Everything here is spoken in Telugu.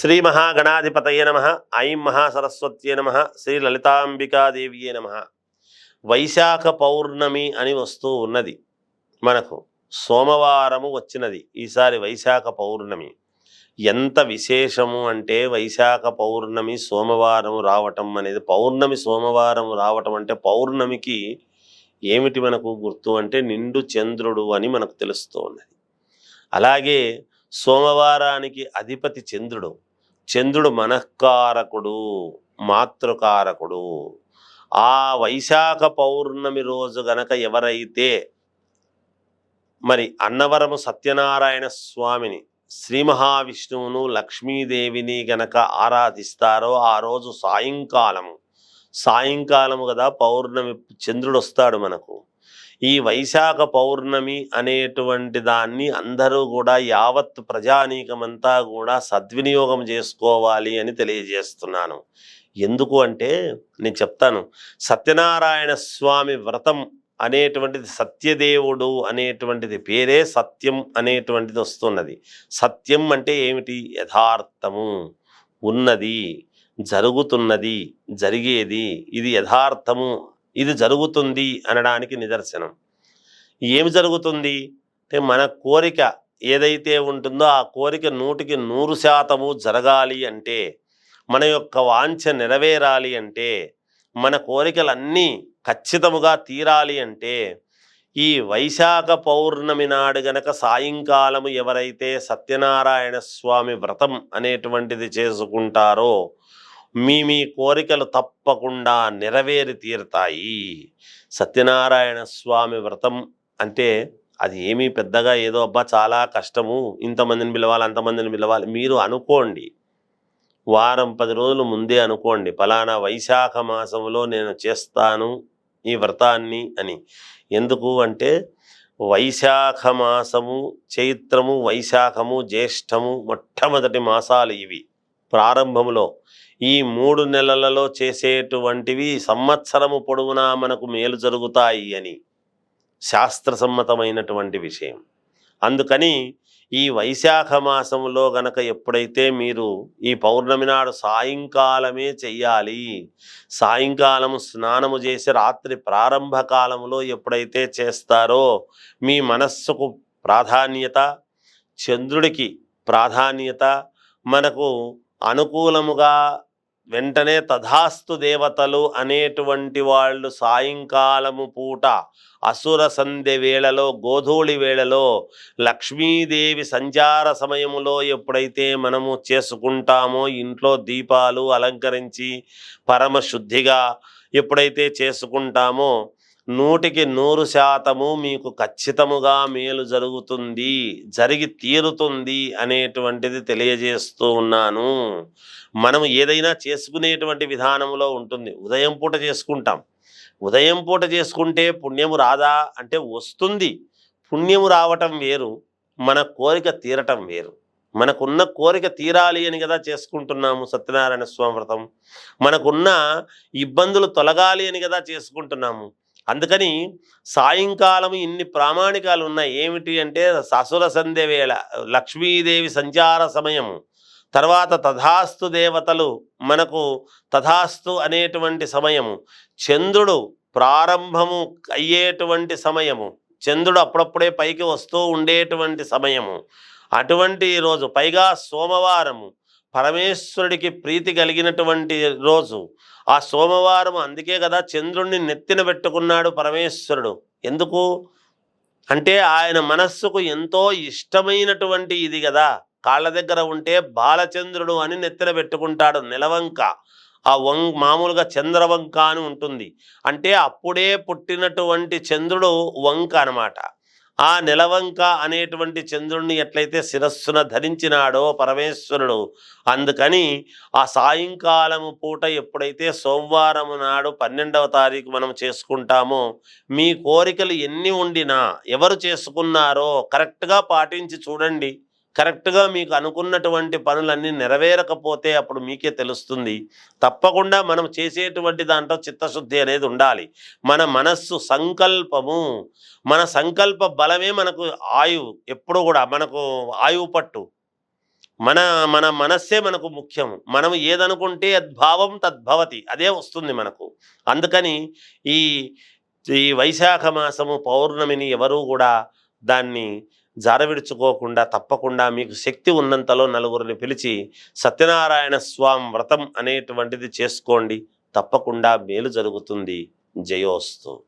శ్రీ మహాగణాధిపతయే నమః. ఐం మహాసరస్వత్యే నమః. శ్రీ లలితాంబికాదేవియే నమః. వైశాఖ పౌర్ణమి అని వస్తూ ఉన్నది మనకు. సోమవారము వచ్చినది ఈసారి వైశాఖ పౌర్ణమి. ఎంత విశేషము అంటే వైశాఖ పౌర్ణమి సోమవారం రావటం అనేది, పౌర్ణమి సోమవారం రావటం అంటే పౌర్ణమికి ఏమిటి మనకు గుర్తు అంటే నిండు చంద్రుడు అని మనకు తెలుస్తూ ఉన్నది. అలాగే సోమవారానికి అధిపతి చంద్రుడు. చంద్రుడు మనఃకారకుడు, మాతృకారకుడు. ఆ వైశాఖ పౌర్ణమి రోజు గనక ఎవరైతే మరి అన్నవరము సత్యనారాయణ స్వామిని, శ్రీ మహావిష్ణువును, లక్ష్మీదేవిని గనక ఆరాధిస్తారో ఆ రోజు సాయంకాలము కదా పౌర్ణమి చంద్రుడు వస్తాడు మనకు. ఈ వైశాఖ పౌర్ణమి అనేటువంటి దాన్ని అందరూ కూడా యావత్ ప్రజానీకమంతా కూడా సద్వినియోగం చేసుకోవాలి అని తెలియజేస్తున్నాను. ఎందుకు అంటే నేను చెప్తాను. సత్యనారాయణ స్వామి వ్రతం అనేటువంటిది, సత్యదేవుడు అనేటువంటిది పేరే సత్యం అనేటువంటిది వస్తున్నది. సత్యం అంటే ఏమిటి? యథార్థము, ఉన్నది, జరుగుతున్నది, జరిగేది, ఇది యథార్థము, ఇది జరుగుతుంది అనడానికి నిదర్శనం. ఏమి జరుగుతుంది అంటే మన కోరిక ఏదైతే ఉంటుందో ఆ కోరిక 100% జరగాలి అంటే, మన యొక్క వాంఛ నెరవేరాలి అంటే, మన కోరికలన్నీ ఖచ్చితముగా తీరాలి అంటే, ఈ వైశాఖ పౌర్ణమి నాడు గనక సాయంకాలము ఎవరైతే సత్యనారాయణ స్వామి వ్రతం అనేటువంటిది చేసుకుంటారో మీ కోరికలు తప్పకుండా నెరవేరి తీరుతాయి. సత్యనారాయణ స్వామి వ్రతం అంటే అది ఏమీ పెద్దగా ఏదో అబ్బా చాలా కష్టము, ఇంతమందిని పిలవాలి అంతమందిని పిలవాలి మీరు అనుకోండి. వారం 10 రోజులు ముందే అనుకోండి, ఫలానా వైశాఖ మాసంలో నేను చేస్తాను ఈ వ్రతాన్ని అని. ఎందుకు అంటే వైశాఖ మాసము, చైత్రము, వైశాఖము, జ్యేష్ఠము మొట్టమొదటి మాసాలు ఇవి. ప్రారంభంలో ఈ 3 నెలలలో చేసేటువంటివి సంవత్సరము పొడవునా మనకు మేలు జరుగుతాయి అని శాస్త్రసమ్మతమైనటువంటి విషయం. అందుకని ఈ వైశాఖ మాసంలో గనక ఎప్పుడైతే మీరు ఈ పౌర్ణమి నాడు సాయంకాలమే చెయ్యాలి. సాయంకాలము స్నానము చేసి రాత్రి ప్రారంభ కాలంలో ఎప్పుడైతే చేస్తారో మీ మనస్సుకు ప్రాధాన్యత, చంద్రుడికి ప్రాధాన్యత, మనకు అనుకూలముగా వెంటనే తథాస్తు దేవతలు అనేటువంటి వాళ్ళు సాయంకాలము పూట అసుర సంధ్య వేళలో, గోధూళి వేళలో, లక్ష్మీదేవి సంచార సమయములో ఎప్పుడైతే మనము చేసుకుంటామో, ఇంట్లో దీపాలు అలంకరించి పరమశుద్ధిగా ఎప్పుడైతే చేసుకుంటామో 100% మీకు ఖచ్చితముగా మేలు జరుగుతుంది, జరిగి తీరుతుంది అనేటువంటిది తెలియజేస్తూ ఉన్నాను. మనం ఏదైనా చేసుకునేటువంటి విధానంలో ఉంటుంది. ఉదయం పూట చేసుకుంటాం. ఉదయం పూట చేసుకుంటే పుణ్యము రాదా అంటే వస్తుంది. పుణ్యము రావటం వేరు, మన కోరిక తీరటం వేరు. మనకున్న కోరిక తీరాలి అని కదా చేసుకుంటున్నాము సత్యనారాయణ స్వామి వ్రతం. మనకున్న ఇబ్బందులు తొలగాలి అని కదా చేసుకుంటున్నాము. అందుకని సాయంకాలం ఇన్ని ప్రామాణికాలు ఉన్నాయి. ఏమిటి అంటే అసుర సంధ్య వేళ, లక్ష్మీదేవి సంచార సమయము, తర్వాత తథాస్తు దేవతలు మనకు తథాస్తు అనేటువంటి సమయము, చంద్రుడు ప్రారంభము అయ్యేటువంటి సమయము, చంద్రుడు అప్పుడప్పుడే పైకి వస్తూ ఉండేటువంటి సమయము, అటువంటి రోజు, పైగా సోమవారము పరమేశ్వరుడికి ప్రీతి కలిగినటువంటి రోజు. ఆ సోమవారం అందుకే కదా చంద్రుణ్ణి నెత్తిన పెట్టుకున్నాడు పరమేశ్వరుడు. ఎందుకు అంటే ఆయన మనస్సుకు ఎంతో ఇష్టమైనటువంటి ఇది కదా. కాళ్ళ దగ్గర ఉంటే బాలచంద్రుడు అని నెత్తిన పెట్టుకుంటాడు. నెలవంక, ఆ మామూలుగా చంద్రవంక అని ఉంటుంది. అంటే అప్పుడే పుట్టినటువంటి చంద్రుడు వంక అన్నమాట. ఆ నెలవంక అనేటువంటి చంద్రుణ్ణి ఎట్లయితే శిరస్సున ధరించినాడో పరమేశ్వరుడు, అందుకని ఆ సాయంకాలము పూట ఎప్పుడైతే సోమవారం నాడు 12వ తారీఖు మనం చేసుకుంటామో, మీ కోరికలు ఎన్ని ఉండినా, ఎవరు చేసుకున్నారో కరెక్ట్గా పాటించి చూడండి. కరెక్ట్గా మీకు అనుకున్నటువంటి పనులన్నీ నెరవేరకపోతే అప్పుడు మీకే తెలుస్తుంది. తప్పకుండా మనం చేసేటువంటి దాంట్లో చిత్తశుద్ధి అనేది ఉండాలి. మన మనస్సు సంకల్పము, మన సంకల్ప బలమే మనకు ఆయువు. ఎప్పుడు కూడా మనకు ఆయువు పట్టు. మన మన మనస్సే మనకు ముఖ్యం. మనం ఏదనుకుంటే యద్భావం తద్భవతి, అదే వస్తుంది మనకు. అందుకని ఈ ఈ వైశాఖ మాసము పౌర్ణమిని ఎవరూ కూడా దాన్ని జారవిడుచుకోకుండా తప్పకుండా మీకు శక్తి ఉన్నంతలో నలుగురిని పిలిచి సత్యనారాయణ స్వామి వ్రతం అనేటువంటిది చేసుకోండి. తప్పకుండా మేలు జరుగుతుంది. జయోస్తు.